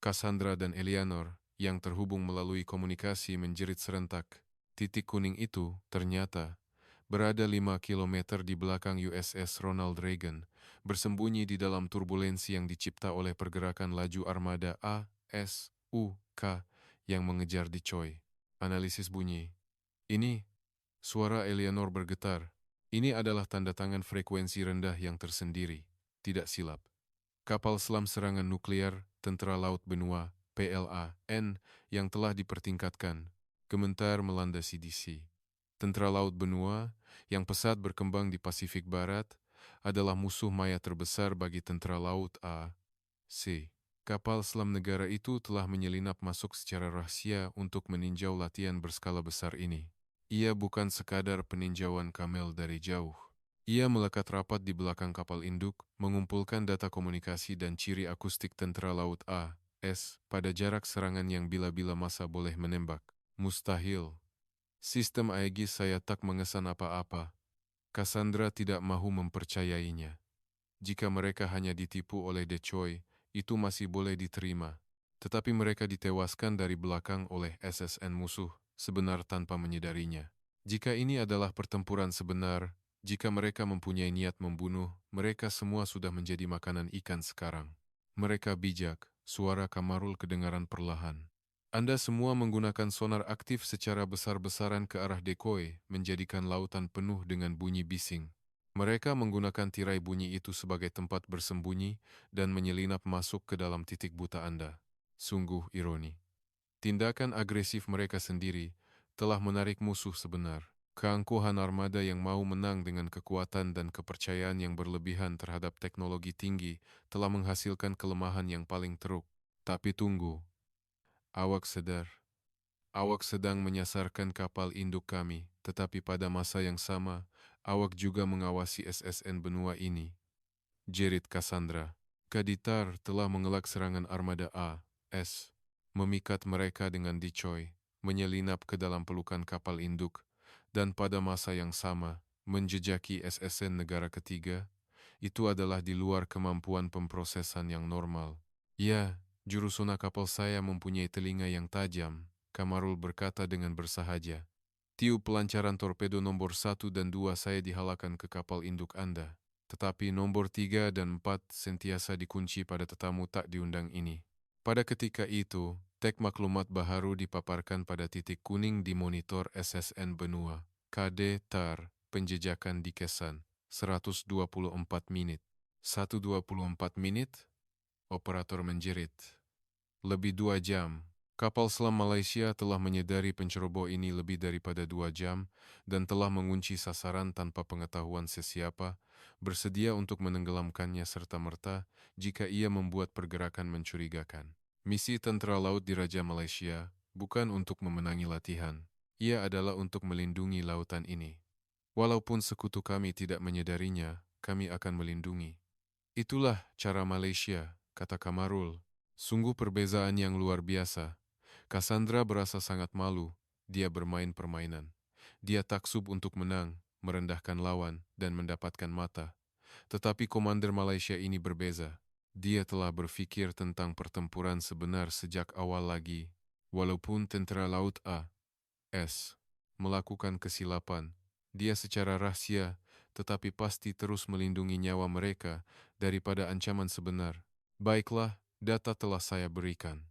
Cassandra dan Eleanor yang terhubung melalui komunikasi menjerit serentak. Titik kuning itu ternyata berada 5 kilometer di belakang USS Ronald Reagan, bersembunyi di dalam turbulensi yang dicipta oleh pergerakan laju armada A, S, U, K yang mengejar di Choi. Analisis bunyi. Ini, suara Eleanor bergetar. Ini adalah tanda tangan frekuensi rendah yang tersendiri. Tidak silap. Kapal selam serangan nuklear, Tentara Laut Benua, PLA-N, yang telah dipertingkatkan, gementar melanda CDC. Tentara Laut Benua, yang pesat berkembang di Pasifik Barat, adalah musuh maya terbesar bagi Tentara Laut A. C. Kapal selam negara itu telah menyelinap masuk secara rahasia untuk meninjau latihan berskala besar ini. Ia bukan sekadar peninjauan kamel dari jauh. Ia melekat rapat di belakang kapal induk, mengumpulkan data komunikasi dan ciri akustik Tentara Laut A, S, pada jarak serangan yang bila-bila masa boleh menembak. Mustahil. Sistem Aegis saya tak mengesan apa-apa. Cassandra tidak mahu mempercayainya. Jika mereka hanya ditipu oleh De Choi, itu masih boleh diterima. Tetapi mereka ditewaskan dari belakang oleh SSN musuh, sebenar tanpa menyadarinya. Jika ini adalah pertempuran sebenar, jika mereka mempunyai niat membunuh, mereka semua sudah menjadi makanan ikan sekarang. Mereka bijak, suara Kamarul kedengaran perlahan. Anda semua menggunakan sonar aktif secara besar-besaran ke arah decoy, menjadikan lautan penuh dengan bunyi bising. Mereka menggunakan tirai bunyi itu sebagai tempat bersembunyi dan menyelinap masuk ke dalam titik buta Anda. Sungguh ironi. Tindakan agresif mereka sendiri telah menarik musuh sebenar. Keangkuhan armada yang mau menang dengan kekuatan dan kepercayaan yang berlebihan terhadap teknologi tinggi telah menghasilkan kelemahan yang paling teruk. Tapi tunggu. Awak sadar. Awak sedang menyasarkan kapal induk kami, tetapi pada masa yang sama, awak juga mengawasi SSN benua ini. Jerit Cassandra. Kaditar telah mengelak serangan armada A, S, memikat mereka dengan decoy, menyelinap ke dalam pelukan kapal induk, Dan pada masa yang sama, menjejaki SSN negara ketiga, itu adalah di luar kemampuan pemrosesan yang normal. Ya, jurusuna kapal saya mempunyai telinga yang tajam, Kamarul berkata dengan bersahaja. Tiup pelancaran torpedo nomor 1 dan 2 saya dihalakan ke kapal induk Anda. Tetapi nomor 3 dan 4 sentiasa dikunci pada tetamu tak diundang ini. Pada ketika itu, teks maklumat baharu dipaparkan pada titik kuning di monitor SSN Benua. KD TAR, penjejakan di Kesan, 124 menit. 124 menit? Operator menjerit. Lebih 2 jam. Kapal selam Malaysia telah menyedari penceroboh ini lebih daripada 2 jam dan telah mengunci sasaran tanpa pengetahuan sesiapa, bersedia untuk menenggelamkannya serta-merta jika ia membuat pergerakan mencurigakan. Misi tentara laut di Raja Malaysia bukan untuk memenangi latihan. Ia adalah untuk melindungi lautan ini. Walaupun sekutu kami tidak menyadarinya, kami akan melindungi. Itulah cara Malaysia, kata Kamarul. Sungguh perbezaan yang luar biasa. Cassandra berasa sangat malu. Dia bermain permainan. Dia taksub untuk menang, merendahkan lawan, dan mendapatkan mata. Tetapi komander Malaysia ini berbeza. Dia telah berfikir tentang pertempuran sebenar sejak awal lagi. Walaupun tentera laut AS melakukan kesilapan, dia secara rahsia tetapi pasti terus melindungi nyawa mereka daripada ancaman sebenar. Baiklah, data telah saya berikan.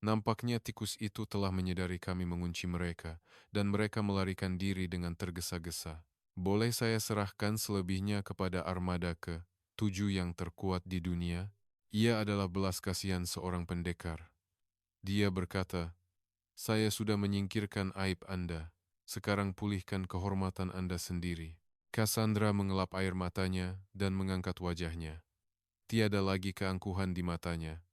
Nampaknya tikus itu telah menyadari kami mengunci mereka, dan mereka melarikan diri dengan tergesa-gesa. Boleh saya serahkan selebihnya kepada armada ke-7 yang terkuat di dunia? Ia adalah belas kasihan seorang pendekar. Dia berkata, saya sudah menyingkirkan aib Anda. Sekarang pulihkan kehormatan Anda sendiri. Cassandra mengelap air matanya dan mengangkat wajahnya. Tiada lagi keangkuhan di matanya.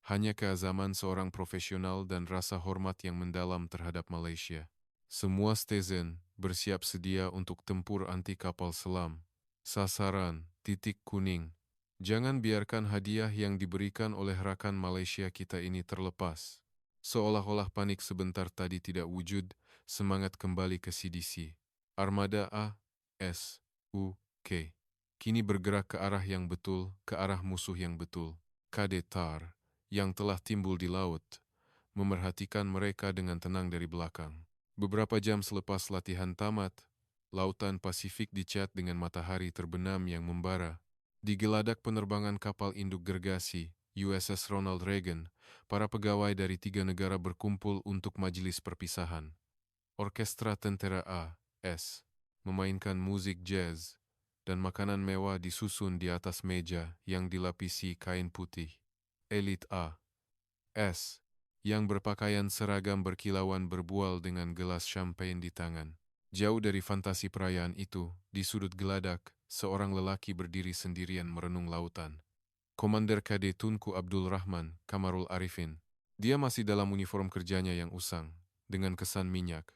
Hanya keazaman seorang profesional dan rasa hormat yang mendalam terhadap Malaysia. Semua stesen bersiap sedia untuk tempur anti kapal selam. Sasaran, titik kuning. Jangan biarkan hadiah yang diberikan oleh rakan Malaysia kita ini terlepas. Seolah-olah panik sebentar tadi tidak wujud, semangat kembali ke CDC. Armada ASUK kini bergerak ke arah yang betul, ke arah musuh yang betul. KD TAR yang telah timbul di laut, memerhatikan mereka dengan tenang dari belakang. Beberapa jam selepas latihan tamat, lautan Pasifik dicat dengan matahari terbenam yang membara. Di geladak penerbangan kapal induk gergasi, USS Ronald Reagan, para pegawai dari 3 negara berkumpul untuk majelis perpisahan. Orkestra tentara AS memainkan musik jazz, dan makanan mewah disusun di atas meja yang dilapisi kain putih. Elit AS yang berpakaian seragam berkilauan berbual dengan gelas champagne di tangan. Jauh dari fantasi perayaan itu, di sudut geladak, seorang lelaki berdiri sendirian merenung lautan. Komander KD Tunku Abdul Rahman, Kamarul Arifin. Dia masih dalam uniform kerjanya yang usang, dengan kesan minyak.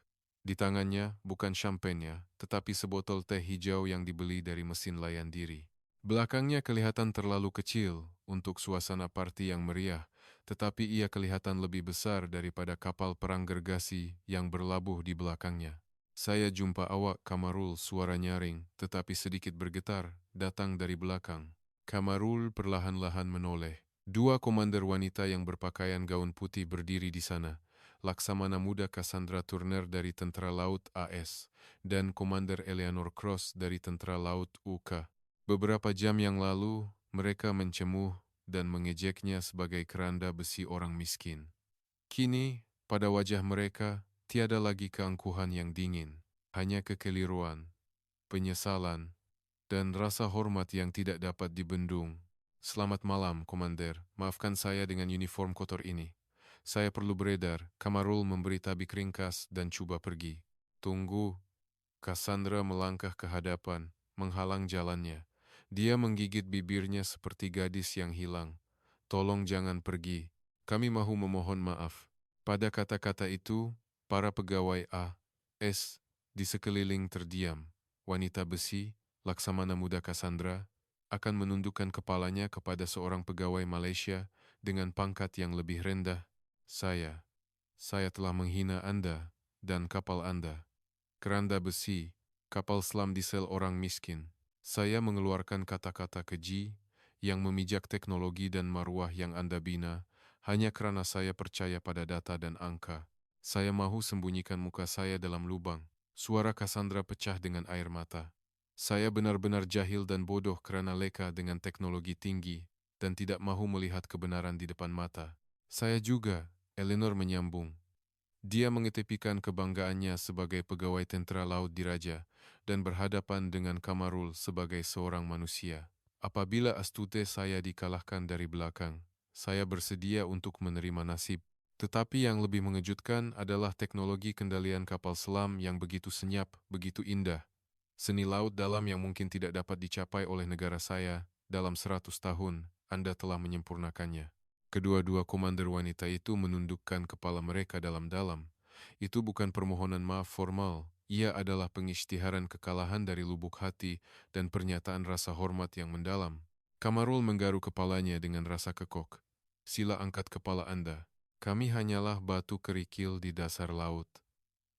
Di tangannya bukan champagne-nya, tetapi sebotol teh hijau yang dibeli dari mesin layan diri. Belakangnya kelihatan terlalu kecil untuk suasana parti yang meriah, tetapi ia kelihatan lebih besar daripada kapal perang gergasi yang berlabuh di belakangnya. Saya jumpa awak, Kamarul, suara nyaring, tetapi sedikit bergetar, datang dari belakang. Kamarul perlahan-lahan menoleh. 2 komander wanita yang berpakaian gaun putih berdiri di sana. Laksamana Muda Cassandra Turner dari Tentara Laut AS dan Komander Eleanor Cross dari Tentara Laut UK. Beberapa jam yang lalu, mereka mencemuh dan mengejeknya sebagai keranda besi orang miskin. Kini, pada wajah mereka, tiada lagi keangkuhan yang dingin, hanya kekeliruan, penyesalan, dan rasa hormat yang tidak dapat dibendung. Selamat malam, Komander. Maafkan saya dengan uniform kotor ini. Saya perlu beredar. Kamarul memberi tabik ringkas dan coba pergi. Tunggu. Cassandra melangkah ke hadapan, menghalang jalannya. Dia menggigit bibirnya seperti gadis yang hilang. Tolong jangan pergi. Kami mahu memohon maaf. Pada kata-kata itu, para pegawai AS di sekeliling terdiam. Wanita besi, Laksamana Muda Cassandra, akan menundukkan kepalanya kepada seorang pegawai Malaysia dengan pangkat yang lebih rendah. Saya telah menghina Anda dan kapal Anda. keranda besi, kapal selam diesel orang miskin. Saya mengeluarkan kata-kata keji yang memijak teknologi dan maruah yang Anda bina hanya karena saya percaya pada data dan angka. Saya mahu sembunyikan muka saya dalam lubang. Suara Cassandra pecah dengan air mata. Saya benar-benar jahil dan bodoh karena leka dengan teknologi tinggi dan tidak mahu melihat kebenaran di depan mata. Saya juga, Eleanor menyambung. Dia mengetepikan kebanggaannya sebagai pegawai tentara laut diraja dan berhadapan dengan Kamarul sebagai seorang manusia. Apabila astute saya dikalahkan dari belakang, saya bersedia untuk menerima nasib. Tetapi yang lebih mengejutkan adalah teknologi kendalian kapal selam yang begitu senyap, begitu indah. Seni laut dalam yang mungkin tidak dapat dicapai oleh negara saya dalam 100 tahun, Anda telah menyempurnakannya. Kedua-dua komander wanita itu menundukkan kepala mereka dalam-dalam. Itu bukan permohonan maaf formal, ia adalah pengisytiharan kekalahan dari lubuk hati dan pernyataan rasa hormat yang mendalam. Kamarul menggaruk kepalanya dengan rasa kekok. Sila angkat kepala Anda. Kami hanyalah batu kerikil di dasar laut.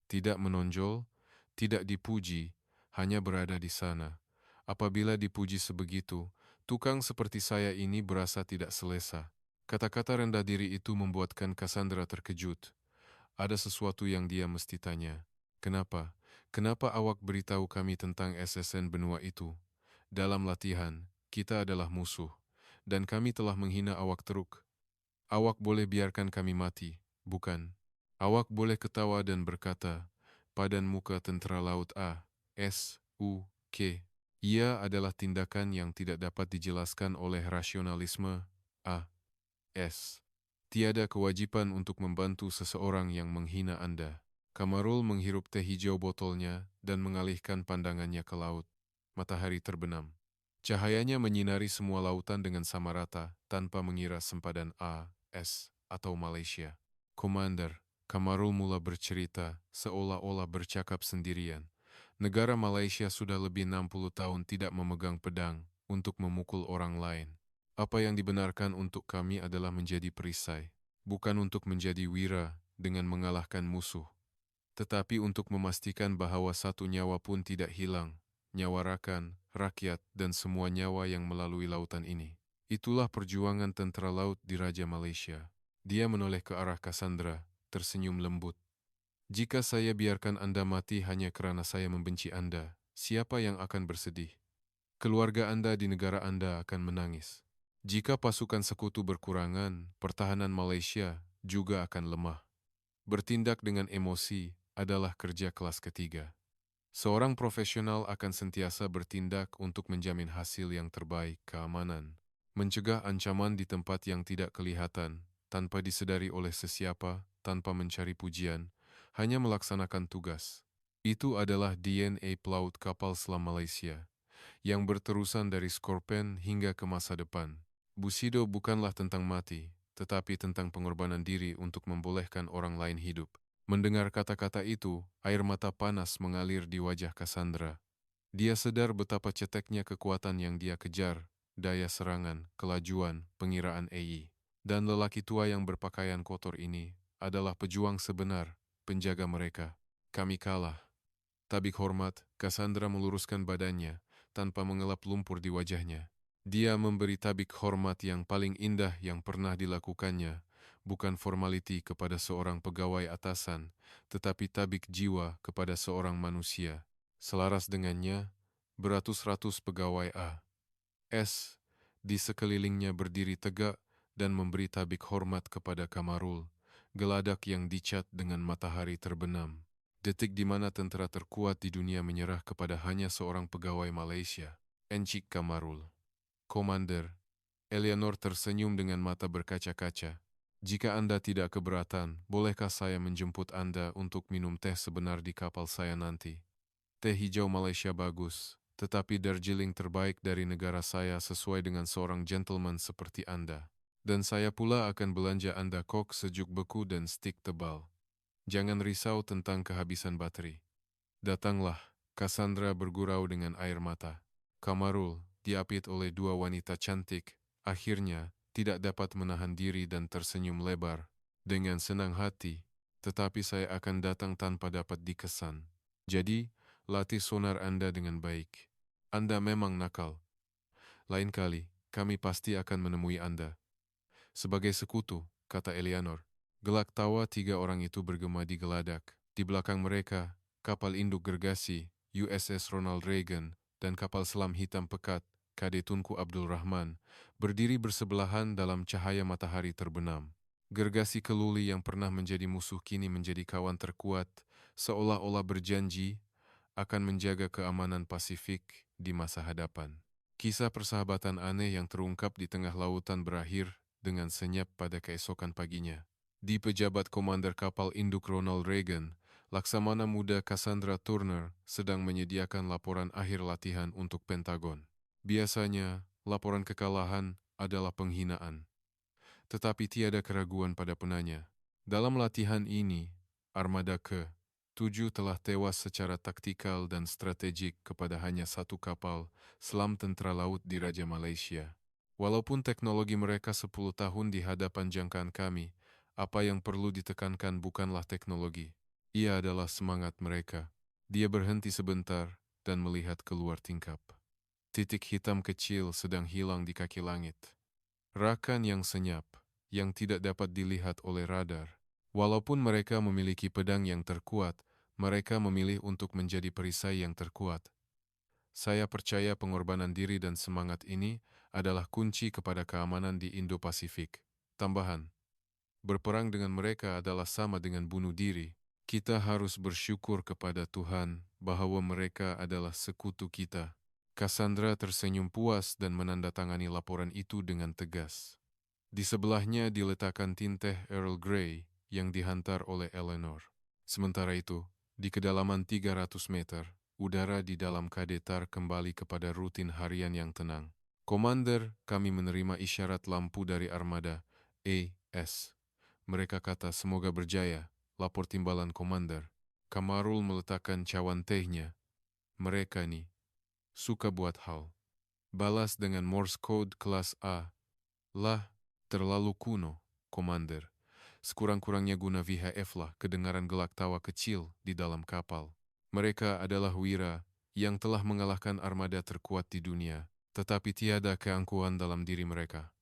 Tidak menonjol, tidak dipuji, hanya berada di sana. Apabila dipuji sebegitu, tukang seperti saya ini berasa tidak selesa. Kata-kata rendah diri itu membuatkan Cassandra terkejut. Ada sesuatu yang dia mesti tanya. Kenapa? Kenapa awak beritahu kami tentang SSN benua itu? Dalam latihan, kita adalah musuh, dan kami telah menghina awak teruk. Awak boleh biarkan kami mati, bukan? Awak boleh ketawa dan berkata, padan muka tentara laut A, S, U, K. Ia adalah tindakan yang tidak dapat dijelaskan oleh rasionalisme, A, S. Tiada kewajiban untuk membantu seseorang yang menghina Anda. Kamarul menghirup teh hijau botolnya dan mengalihkan pandangannya ke laut. Matahari terbenam. Cahayanya menyinari semua lautan dengan sama rata, tanpa mengira sempadan A, S, atau Malaysia. Komander, Kamarul mula bercerita, seolah-olah bercakap sendirian. Negara Malaysia sudah lebih 60 tahun tidak memegang pedang untuk memukul orang lain. Apa yang dibenarkan untuk kami adalah menjadi perisai, bukan untuk menjadi wira dengan mengalahkan musuh, tetapi untuk memastikan bahwa satu nyawa pun tidak hilang, nyawa rakan, rakyat, dan semua nyawa yang melalui lautan ini. Itulah perjuangan tentara laut di Raja Malaysia. Dia menoleh ke arah Cassandra, tersenyum lembut. Jika saya biarkan Anda mati hanya kerana saya membenci Anda, siapa yang akan bersedih? Keluarga Anda di negara Anda akan menangis. Jika pasukan sekutu berkurangan, pertahanan Malaysia juga akan lemah. Bertindak dengan emosi adalah kerja kelas ketiga. Seorang profesional akan sentiasa bertindak untuk menjamin hasil yang terbaik, keamanan, mencegah ancaman di tempat yang tidak kelihatan, tanpa disedari oleh sesiapa, tanpa mencari pujian, hanya melaksanakan tugas. Itu adalah DNA pelaut kapal selam Malaysia, yang berterusan dari Skorpen hingga ke masa depan. Bushido bukanlah tentang mati, tetapi tentang pengorbanan diri untuk membolehkan orang lain hidup. Mendengar kata-kata itu, air mata panas mengalir di wajah Cassandra. Dia sadar betapa ceteknya kekuatan yang dia kejar, daya serangan, kelajuan, pengiraan AI. Dan lelaki tua yang berpakaian kotor ini adalah pejuang sebenar, penjaga mereka. Kami kalah. Tabik hormat, Cassandra meluruskan badannya, tanpa mengelap lumpur di wajahnya. Dia memberi tabik hormat yang paling indah yang pernah dilakukannya, bukan formaliti kepada seorang pegawai atasan, tetapi tabik jiwa kepada seorang manusia. Selaras dengannya, beratus-ratus pegawai A, S, di sekelilingnya berdiri tegak dan memberi tabik hormat kepada Kamarul, geladak yang dicat dengan matahari terbenam. Detik di mana tentara terkuat di dunia menyerah kepada hanya seorang pegawai Malaysia, Encik Kamarul. Komander, Eleanor tersenyum dengan mata berkaca-kaca. Jika Anda tidak keberatan, bolehkah saya menjemput Anda untuk minum teh sebenar di kapal saya nanti? Teh hijau Malaysia bagus, tetapi Darjeeling terbaik dari negara saya sesuai dengan seorang gentleman seperti Anda. Dan saya pula akan belanja Anda kok sejuk beku dan stik tebal. Jangan risau tentang kehabisan bateri. Datanglah, Cassandra bergurau dengan air mata. Kamarul, diapit oleh dua wanita cantik, akhirnya tidak dapat menahan diri dan tersenyum lebar. Dengan senang hati, tetapi saya akan datang tanpa dapat dikesan. Jadi, latih sonar Anda dengan baik. Anda memang nakal. Lain kali, kami pasti akan menemui Anda. Sebagai sekutu, kata Eleanor. Gelak tawa tiga orang itu bergema di geladak. Di belakang mereka, kapal induk gergasi, USS Ronald Reagan, dan kapal selam hitam pekat, KD Tunku Abdul Rahman, berdiri bersebelahan dalam cahaya matahari terbenam. Gergasi keluli yang pernah menjadi musuh kini menjadi kawan terkuat, seolah-olah berjanji akan menjaga keamanan Pasifik di masa hadapan. Kisah persahabatan aneh yang terungkap di tengah lautan berakhir dengan senyap pada keesokan paginya. Di pejabat komander kapal induk Ronald Reagan, Laksamana Muda Cassandra Turner sedang menyediakan laporan akhir latihan untuk Pentagon. Biasanya, laporan kekalahan adalah penghinaan. Tetapi tiada keraguan pada penanya. Dalam latihan ini, armada ke-7 telah tewas secara taktikal dan strategik kepada hanya satu kapal selam tentara laut di Raja Malaysia. Walaupun teknologi mereka 10 tahun di hadapan jangkaan kami, apa yang perlu ditekankan bukanlah teknologi. Ia adalah semangat mereka. Dia berhenti sebentar dan melihat keluar tingkap. Titik hitam kecil sedang hilang di kaki langit. Rakan yang senyap, yang tidak dapat dilihat oleh radar. Walaupun mereka memiliki pedang yang terkuat, mereka memilih untuk menjadi perisai yang terkuat. Saya percaya pengorbanan diri dan semangat ini adalah kunci kepada keamanan di Indo-Pasifik. Tambahan, berperang dengan mereka adalah sama dengan bunuh diri. Kita harus bersyukur kepada Tuhan bahwa mereka adalah sekutu kita. Cassandra tersenyum puas dan menandatangani laporan itu dengan tegas. Di sebelahnya diletakkan tinteh Earl Grey yang dihantar oleh Eleanor. Sementara itu, di kedalaman 300 meter, udara di dalam Kadetar kembali kepada rutin harian yang tenang. Komander, kami menerima isyarat lampu dari armada AS. Mereka kata semoga berjaya, lapor timbalan komander. Kamarul meletakkan cawan tehnya. Mereka nih, suka buat hal. Balas dengan Morse Code kelas A. Lah, terlalu kuno, komander. Sekurang-kurangnya guna VHF lah kedengaran gelak tawa kecil di dalam kapal. Mereka adalah wira yang telah mengalahkan armada terkuat di dunia, tetapi tiada keangkuhan dalam diri mereka.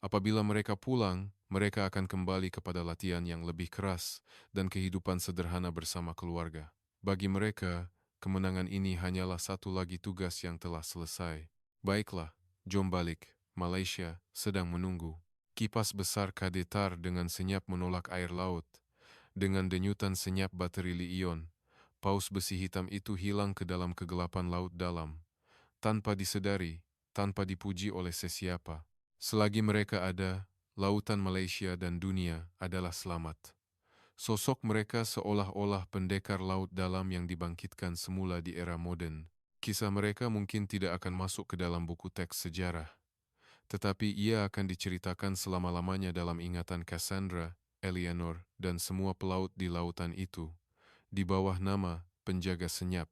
Apabila mereka pulang, mereka akan kembali kepada latihan yang lebih keras dan kehidupan sederhana bersama keluarga. Bagi mereka, kemenangan ini hanyalah satu lagi tugas yang telah selesai. Baiklah, jom balik. Malaysia sedang menunggu. Kipas besar Kadetar dengan senyap menolak air laut. Dengan denyutan senyap bateri Li-ion, paus besi hitam itu hilang ke dalam kegelapan laut dalam. Tanpa disedari, tanpa dipuji oleh sesiapa. Selagi mereka ada, lautan Malaysia dan dunia adalah selamat. Sosok mereka seolah-olah pendekar laut dalam yang dibangkitkan semula di era moden. Kisah mereka mungkin tidak akan masuk ke dalam buku teks sejarah, tetapi ia akan diceritakan selama-lamanya dalam ingatan Cassandra, Eleanor, dan semua pelaut di lautan itu, di bawah nama penjaga senyap.